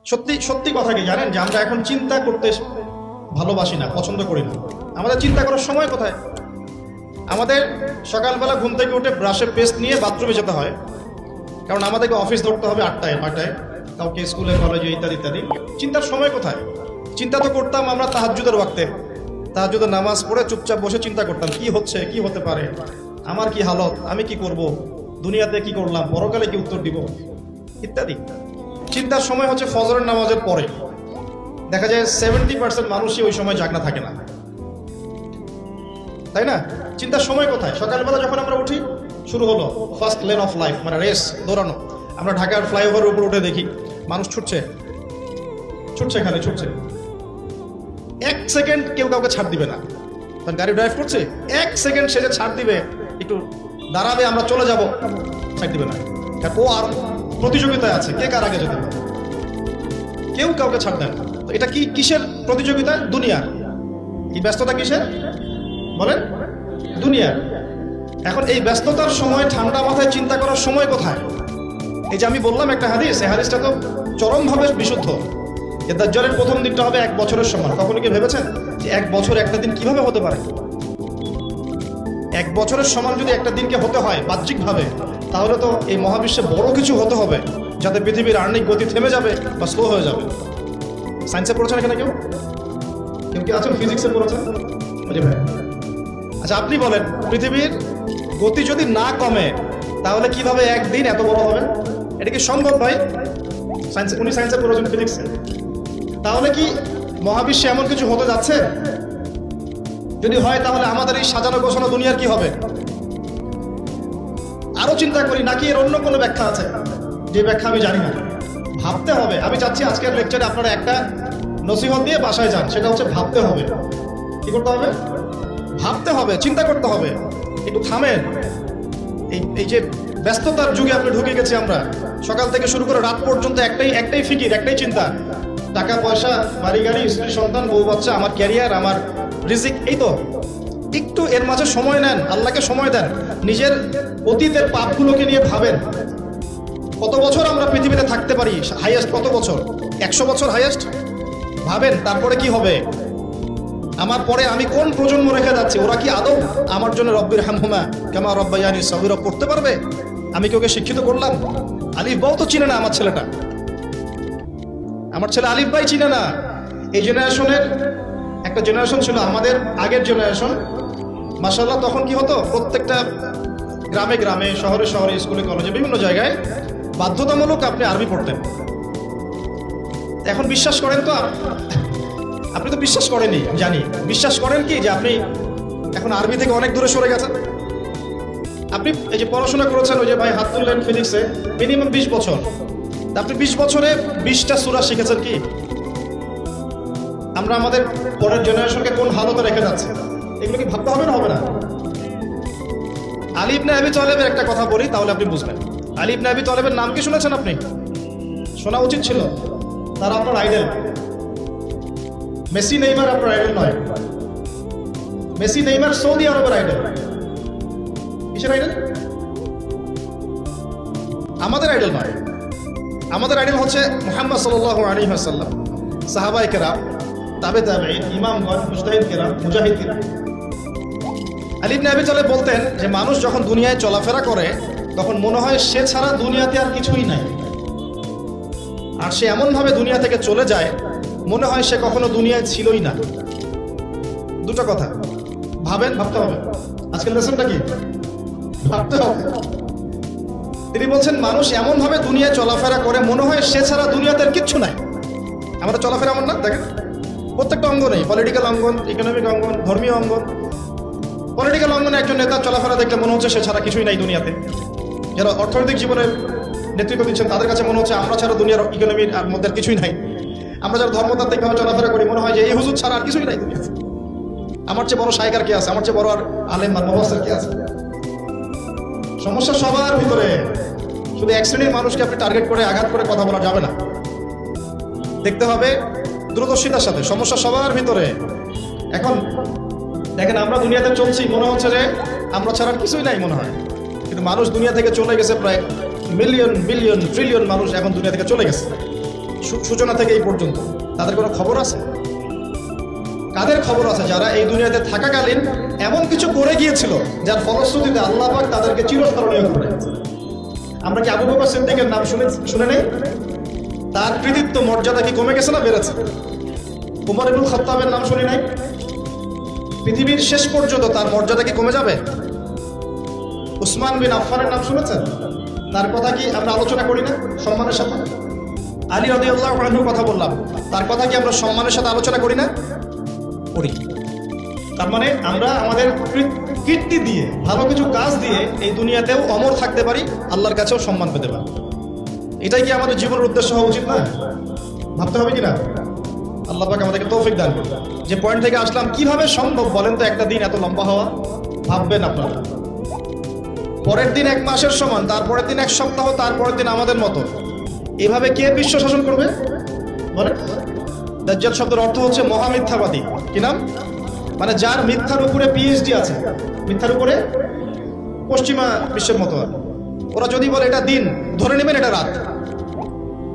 সত্যি সত্যি কথা কি জানেন যে আমরা এখন চিন্তা করতে ভালোবাসি না, পছন্দ করি না। আমাদের চিন্তা করার সময় কোথায়? আমাদের সকালবেলা ঘুম থেকে উঠে ব্রাশে পেস্ট নিয়ে বাথরুমে যেতে হয়, কারণ আমাদেরকে অফিস ধরতে হবে 8টায় 9টায়, কাউকে স্কুলে কলেজে ইত্যাদি ইত্যাদি। চিন্তার সময় কোথায়? চিন্তা তো করতাম আমরা তাহাজ্জুদের ওয়াক্তে, তাহাজ্জুদের নামাজ পড়ে চুপচাপ বসে চিন্তা করতাম কি হচ্ছে, কি হতে পারে, আমার কি হালত, আমি কি করব, দুনিয়াতে কি করলাম, পরকালে কি উত্তর দিব ইত্যাদি। চিন্তার সময় হচ্ছে ফজরের নামাজের পরে। দেখা যায় 70% মানুষই ওই সময় জাগনা থাকে না, তাই না? চিন্তার সময় কোথায়? সকালবেলা যখন আমরা উঠি শুরু হলো ফার্স্ট লেন অফ লাইফ, মানে রেস, দৌড়ানো। আমরা ঢাকার ফ্লাইওভারের উপর উঠে দেখি মানুষ ছুটছে ছুটছে, খালি ছুটছে। 1 সেকেন্ড কেউ কাউকে ছাড় দিবে না। কারণ গাড়ি ড্রাইভ করছে, 1 সেকেন্ড সে যে ছাড় দিবে, একটু দাঁড়াবে, আমরা চলে যাব, ছাড় দিবে না। কারণ ও আর প্রতিযোগিতায় আছে, কে কার আগে যেতে পারে, কেউ কাউকে ছাড় দেয় না। তো এটা কি, কিসের প্রতিযোগিতা? দুনিয়ার। এই ব্যস্ততা কিসের বলেন? দুনিয়ার। এখন এই ব্যস্ততার সময় ঠান্ডা মাথায় চিন্তা করার সময় কোথায়? এই যে আমি বললাম একটা হাদিস, এই হাদিসটা তো চরমভাবে বিশুদ্ধ। যে দাজ্জালের প্রথম দিনটা হবে 1 বছরের সমান। কখনো কি ভেবেছেন যে 1 বছর একটা দিন কিভাবে হতে পারে? 1 বছরের সমান যদি একটা দিনকে হতে হয় বাহ্যিকভাবে, তাহলে তো এই মহাবিশ্বে বড় কিছু হতে হবে, যাতে পৃথিবীর আর্নিক গতি থেমে যাবে বা স্লো হয়ে যাবে। সায়েন্সে পড়েছেন এখানে কেউ? কেউ কি আছেন ফিজিক্সে পড়েছেন? ভাই আচ্ছা, আপনি বলেন, পৃথিবীর গতি যদি না কমে তাহলে কিভাবে একদিন এত বড় হবে? এটা কি সম্ভব ভাই? সায়েন্স, উনি সায়েন্সে পড়েছেন, ফিজিক্সে। তাহলে কি মহাবিশ্বে এমন কিছু হতে যাচ্ছে? যদি হয় তাহলে আমাদের এই সাজানো গোছানো দুনিয়ার কি হবে? আরো চিন্তা করি, নাকি এর অন্য কোনো ব্যাখ্যা আছে, যে ব্যাখ্যা আমি জানি না। ভাবতে হবে। আমি চাচ্ছি আজকের লেকচারে আপনারা একটা নসিহত দিয়ে বাসায় যান, সেটা হচ্ছে ভাবতে হবে। কি করতে হবে? ভাবতে হবে, চিন্তা করতে হবে। একটু থামেন। এই যে ব্যস্ততার যুগে আপনি ঢুকে গেছি আমরা, সকাল থেকে শুরু করে রাত পর্যন্ত একটাই ফিকির, একটাই চিন্তা, টাকা পয়সা, বাড়ি গাড়ি, স্ত্রী সন্তান, বউ বাচ্চা, আমার ক্যারিয়ার, আমার রিজিক, এই তো। একটু এর মাঝে সময় নেন, আল্লাহকে সময় দেন, নিজের অতীতের পাপগুলোকে নিয়ে ভাবেন। কত বছর আমরা পৃথিবীতে থাকতে পারি? হাইয়েস্ট কত বছর? 100 বছর হাইয়েস্ট। ভাবেন তারপরে কি হবে? আমার পরে আমি কোন প্রজন্ম রেখে যাচ্ছি? ওরা কি আদৌ আমার জন্য রব্বির হামহুমা কামা রব্বায়ানি সগীরা পড়তে পারবে? আমি কি ওকে শিক্ষিত করলাম? আলিফ বাও তো চিনে না আমার ছেলেটা, আমার ছেলে আলিফ বাই চিনে না। এই জেনারেশনের একটা জেনারেশন ছিল, আমাদের আগের জেনারেশন, মাশাআল্লাহ। তখন কি হতো? প্রত্যেকটা গ্রামে গ্রামে, শহরে শহরে, স্কুলে কলেজে, বিভিন্ন জায়গায় বাধ্যতামূলক আপনি আরবি পড়তেন। এখন বিশ্বাস করেন তো? আপনি তো বিশ্বাস করেনই, জানি। বিশ্বাস করেন কি যে আপনি এখন আরবি থেকে অনেক দূরে সরে গেছেন? আপনি এই যে পড়াশোনা করেছেন, ওই যে ভাই হাত তুললেন ফিজিক্সে, মিনিমাম 20 বছর। আপনি 20 বছরে 20টা সূরা শিখেছেন কি? আমরা আমাদের পরের জেনারেশনকে কোন হালতে রেখে যাচ্ছি? এগুলো কি ভাবতে হবে না? হবে না? আলী ইবনে আবি তালেবের একটা কথা বলি, তাহলে আপনি বুঝবেন। আলী ইবনে আবি তালেবের নাম কি শুনেছেন আপনি? শোনা উচিত ছিল। তারা আপনার আইডল। মেসি নেইমার আপনার আইডল নয়। মেসি নেইমার সৌদি আরবের আইডল। কিসের আইডল? আমাদের আইডল নয়। আমাদের আইডল হচ্ছে মুহাম্মদ সাল্লাল্লাহু আলাইহি ওয়াসাল্লাম, সাহাবায়ে কেরাম, তাবে তাবেঈন, ইমামগণ, মুজতাহিদ কেরাম, মুজাহিদ কেরাম। আলী ইবনে আবি তালেব বলতেন যে মানুষ যখন দুনিয়ায় চলাফেরা করে তখন মনে হয় সে ছাড়া দুনিয়াতে আর কিছুই নাই। আর সে এমনভাবে দুনিয়া থেকে চলে যায়, মনে হয় সে কখনো দুনিয়ায় ছিলই না। দুটো কথা ভাবেন, ভাবতে হবে। আজকের লেসনটা কি? ভাবতে হবে। তিনি বলছেন মানুষ এমনভাবে দুনিয়ায় চলাফেরা করে মনে হয় সে ছাড়া দুনিয়াতে আর কিচ্ছু নাই। আমাদের চলাফেরা এমন না? দেখেন প্রত্যেকটা অঙ্গনেই, পলিটিক্যাল অঙ্গন, ইকোনমিক অঙ্গন, ধর্মীয় অঙ্গন। পলিটিক্যাল অঙ্গনে একজন নেতার চলাফেরা দেখলে মনে হচ্ছে সে ছাড়া কিছুই নাই দুনিয়াতে। যারা অর্থনৈতিক জীবনের নেতৃত্ব দিচ্ছেন তাদের কাছে মনে হচ্ছে আমরা ছাড়া দুনিয়ার ইকোনমির আর মধ্যে কিছুই নাই। আমরা যারা ধর্মতাত্ত্বিকভাবে চলাফেরা করি মনে হয় যে এই হুজুর ছাড়া আর কিছুই নাই দুনিয়াতে। আমার চেয়ে বড় শায়খ আর কে আছে? আমার চেয়ে বড় আর আলেম আর মুফাসসির কে আছে? সমস্যা সবার ভিতরে। শুধু এক শ্রেণীর মানুষকে আপনি টার্গেট করে আঘাত করে কথা বলা যাবে না। দেখতে হবে দূরদর্শিতার সাথে। সমস্যা সবার ভিতরে। এখন দেখেন আমরা দুনিয়াতে চলছি, মনে হচ্ছে যে আমরা ছাড়া কিছুই নাই মনে হয়, কিন্তু মানুষ দুনিয়া থেকে চলে গেছে। প্রায় মিলিয়ন, বিলিয়ন, ট্রিলিয়ন মানুষ এখন দুনিয়া থেকে চলে গেছে। সূচনা থেকে এই পর্যন্ত তাদের কোনো খবর আছে? কাদের খবর আছে যারা এই দুনিয়াতে থাকাকালীন এমন কিছু করে গিয়েছিল যার ফলশ্রুতিতে আল্লাহ পাক তাদেরকে চিরস্মরণীয় করে? আমরা কি আবু বকর সিদ্দিকের নাম শুনে নেই? তার কৃতিত্ব মর্যাদা কি কমে গেছে না বেড়েছে? উমর ইবনুল খাত্তাবের নাম শুনি নাই? পৃথিবীর শেষ পর্যন্ত তার মর্যাদা কি কমে যাবে? উসমান বিন আফফানের নাম শুনেছেন? তার কথা কি আমরা আলোচনা করি না সম্মানের সাথে? আলী রাদিয়াল্লাহু আনহুর কথা বললাম, তার কথা কি আমরা সম্মানের সাথে আলোচনা করি না? করি। তার মানে আমরা আমাদের কীর্তি দিয়ে, ভালো কিছু কাজ দিয়ে এই দুনিয়াতেও অমর থাকতে পারি, আল্লাহর কাছেও সম্মান পেতে পারি। এটাই কি আমাদের জীবনের উদ্দেশ্য হওয়া উচিত না? ভাবতে হবে কিনা? আল্লাহ পাক আমাদেরকে তৌফিক দান করুন। যে পয়েন্ট থেকে আসলাম, কিভাবে সম্ভব বলেন তো একটা দিন এত লম্বা হওয়া? ভাববেন আপনারা, পরের দিন 1 মাসের সমান, তারপরের দিন 1 সপ্তাহ, তারপরের দিন আমাদের মতো। এভাবে কে বিশ্ব শাসন করবে বলেন? দাজ্জাল শব্দের অর্থ হচ্ছে মহামিথ্যাবাদী। কি নাম? মানে যার মিথ্যার উপরে পিএইচডি আছে, মিথ্যার উপরে পশ্চিমা বিশ্বের মতো। ওরা যদি বলে এটা দিন, ধরে নেবেন এটা রাত।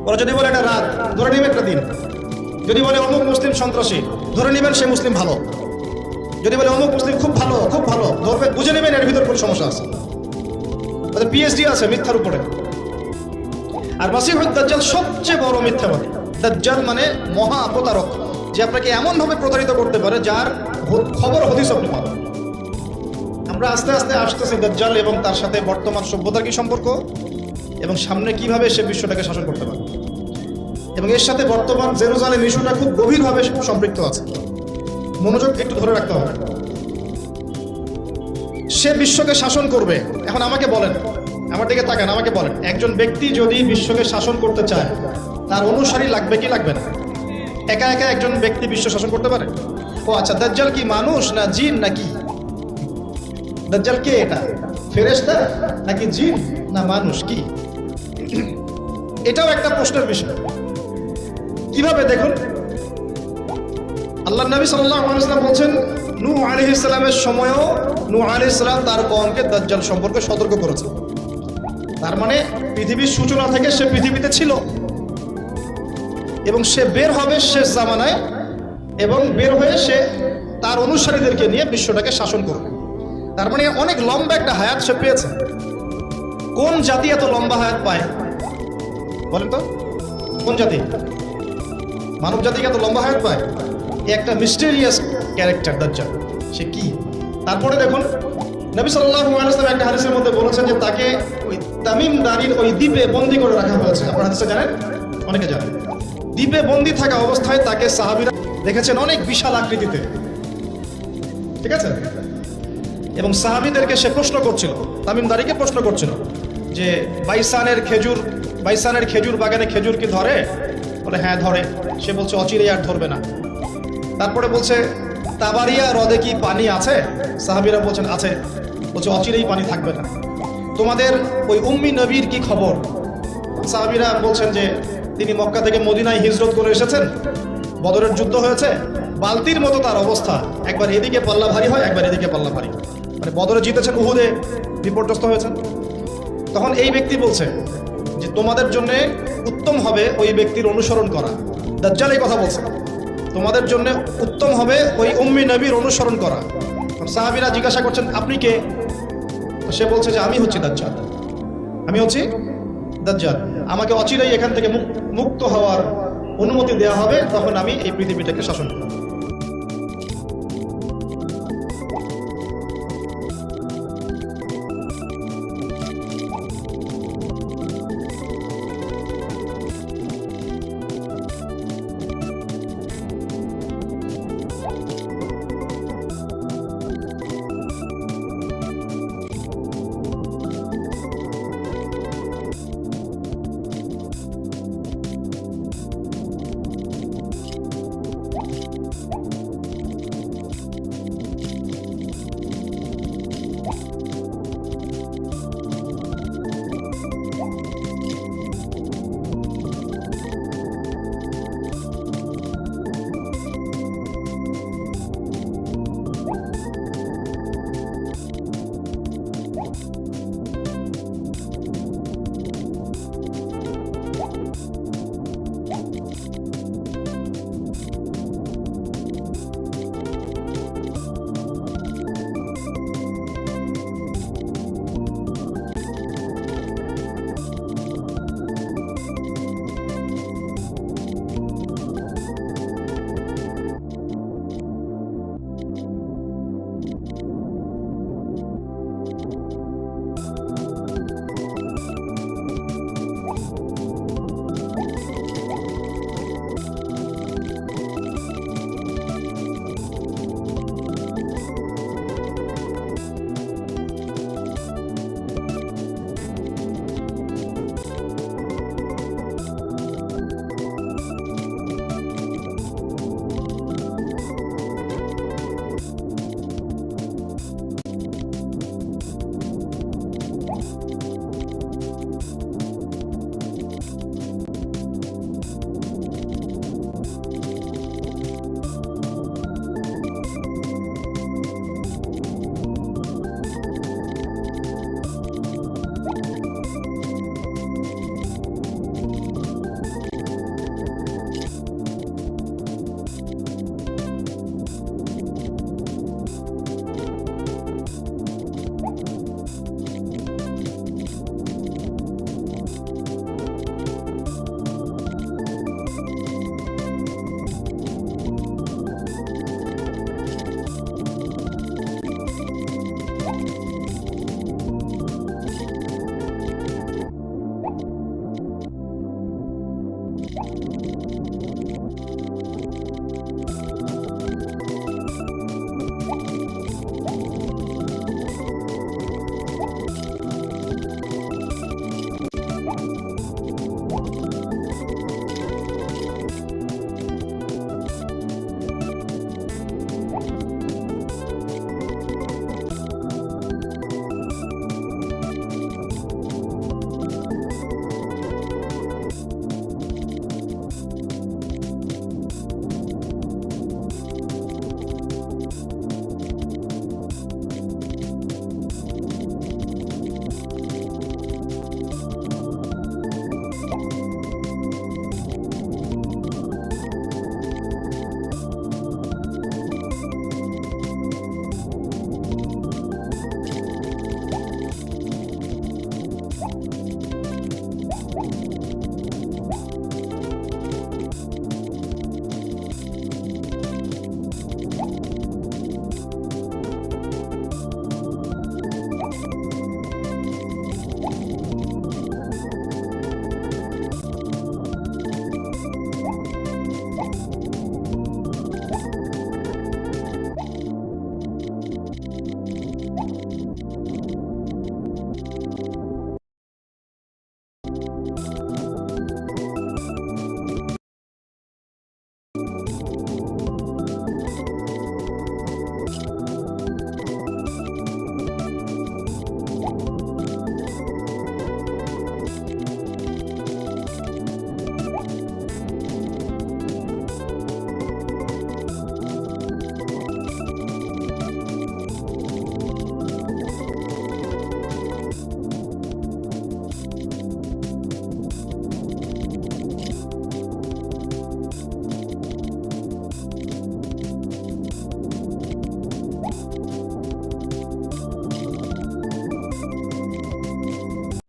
ওরা যদি বলে এটা রাত, ধরে নেবেন এটা দিন। যদি বলে অমুক মুসলিম সন্ত্রাসী, ধরে নেবেন সে মুসলিম ভালো। যদি বলে অমুক মুসলিম খুব ভালো, খুব ভালো, ধরবে, বুঝে নেবেন এর ভিতর কোনো সমস্যা আছে। ওদের পিএইচডি আছে মিথ্যার উপরে। আর মাসিহুদ দাজ্জাল সবচেয়ে বড় মিথ্যাবাদী। দাজ্জাল মানে মহা প্রতারক, যে আপনাকে এমনভাবে প্রতারিত করতে পারে যার খবর হদিস আপনি পাবেন। আমরা আস্তে আস্তে আসতেছি দাজ্জাল এবং তার সাথে বর্তমান সভ্যতার কি সম্পর্ক, এবং সামনে কিভাবে সে বিশ্বটাকে শাসন করতে পারে, এবং এর সাথে বর্তমান জেরুজালেম ইস্যুটা খুব গভীরভাবে সম্পৃক্ত আছে। মনোযোগ একটু ধরে রাখতে হবে। সে বিশ্বকে শাসন করবে। এখন আমাকে বলেন, আমার দিকে তাকান, আমাকে বলেন, একজন ব্যক্তি যদি বিশ্বকে শাসন করতে চায়, তার অনুসারী লাগবে কি লাগবে না? একা একা একজন ব্যক্তি বিশ্ব শাসন করতে পারে? ও আচ্ছা, দাজ্জাল কি মানুষ না জিন নাকি? দাজ্জাল কে? এটা ফেরেশতা নাকি জিন না মানুষ? কি এটাও একটা প্রশ্নের বিষয়। কিভাবে দেখুন, আল্লাহর নবী সাল্লাল্লাহু আলাইহি ওয়াসাল্লাম বলেন, নূহ আলাইহিস সালামের সময়ও নূহ আলাইহিস সালাম তার কওমকে দাজ্জাল সম্পর্কে সতর্ক করেছেন। তার মানে পৃথিবীর সূচনা থেকে সে পৃথিবীতে ছিল, এবং সে বের হবে শেষ জামানায়, এবং বের হয়ে সে তার অনুসারীদেরকে নিয়ে বিশ্বটাকে শাসন করবে। তার মানে অনেক লম্বা একটা হায়াত সে পেয়েছে। কোন জাতি এত লম্বা হায়াত পায় বলেন তো? কোন জাতি? মানব জাতিকে এত লম্বা হায়াত পায়? একটা মিস্টেরিয়াস ক্যারেক্টার দাজ্জাল। সে কি? তারপরে দেখুন, নবী সাল্লাল্লাহু আলাইহি ওয়াসাল্লাম একটা হাদিসের মধ্যে বলেছেন যে তাকে ওই তামিম দারির ওই দ্বীপে বন্দী করে রাখা হয়েছে। আপনারা হাদিসটা জানেন? অনেকে জানেন। দ্বীপে বন্দী থাকা অবস্থায় তাকে সাহাবীরা দেখেছেন অনেক বিশাল আকৃতিতে, ঠিক আছে? এবং সাহাবীদেরকে সে প্রশ্ন করছিল, তামিম দারিকে প্রশ্ন করছিল যে বাইসানের খেজুর বাগানে খেজুর কি ধরে? বলে হ্যাঁ ধরে। সে বলছে অচিরেই আর ধরবে না। তারপরে বলছে তাবারিয়া হ্রদে কি পানি আছে? সাহাবীরা বলছেন আছে। বলছে অচিরেই পানি থাকবে না। তোমাদের ওই উম্মি নবীর কি খবর? সাহাবীরা বলছেন যে তিনি মক্কা থেকে মদিনায় হিজরত করে এসেছেন, বদরের যুদ্ধ হয়েছে, বালতির মতো তার অবস্থা, একবার এদিকে পাল্লা ভারী হয়, একবার এদিকে পাল্লা ভারী। মানে বদরে জিতেছেন, উহুদে বিপর্যস্ত হয়েছেন। তখন এই ব্যক্তি বলছে যে তোমাদের জন্য উত্তম হবে ওই ব্যক্তির অনুসরণ করা। দাজ্জাল এই কথা বলছে, তোমাদের জন্য উত্তম হবে ওই উম্মি নবীর অনুসরণ করা। সাহাবীরা জিজ্ঞাসা করছেন আপনি কে? তো সে বলছে যে আমি হচ্ছি দাজ্জাল, আমি হচ্ছি দাজ্জাল। আমাকে অচিরেই এখান থেকে মুক্ত হওয়ার অনুমতি দেওয়া হবে, তখন আমি এই পৃথিবীটাকে শাসন করব।